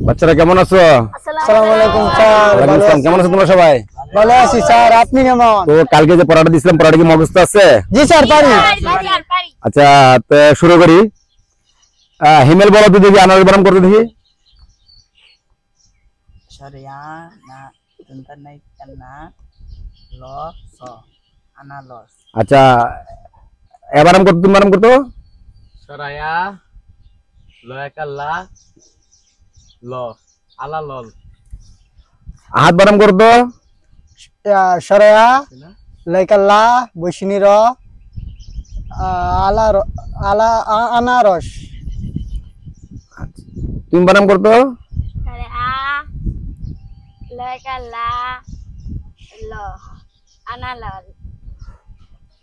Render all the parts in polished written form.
বাচ্চারা কেমন আছো? আসসালামু আলাইকুম স্যার। কেমন আছো তোমরা সবাই? ভালো আছি স্যার, আপনি কেমন? তো কালকে যে পড়াটা দিছিলাম, পড়াটা কি মুখস্থ আছে? জি স্যার, পারি। আচ্ছা, তো শুরু করি। হিমেল বলো তো দেখি, আনারস বানান করতে দেখি। সরিয়া না তন্তার নাই কান্না ল স আনালস। আচ্ছা, এবারাম করতে তুমি বানান করতো। সরায়া লয়াকাল্লা ল আলা লল। হাত বানান করতো। সরয়া লাইকাল্লা বৈশিনীর আলা আলা আনারস। তুমি বানান করতো।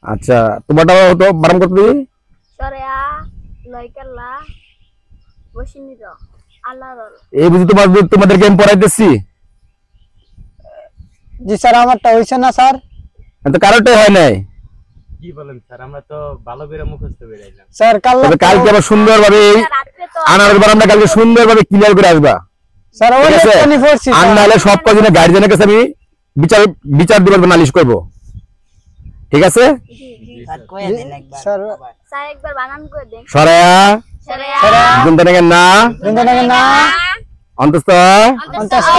আচ্ছা, তোমারটা হতো বানান করতে দেখি। এই বুঝি তোমাদেরকে আমি পড়াইতেছি। জি স্যার, আমারটা হইছে না স্যার। তো কারোটাই হয় নাই। কি বলেন স্যার, আমরা তো ভালো করে মুখস্থ বেরাইলাম স্যার তবে কালকে আবার সুন্দরভাবে এই আনারস বানানটা কালকে সুন্দরভাবে ক্লিয়ার করে আসবা। স্যার ঠিক আছে? আর নাহলে সব কজনে গার্জিয়ানের কাছে আমি বিচার দিবার নালিশ করব। ঠিক আছে? স্যার কয়ে দেন একবার। স্যার একবার বানান করে দেন। সরায়া সরায়া গুনতে না না অন্তস্থ অন্তঃস্থ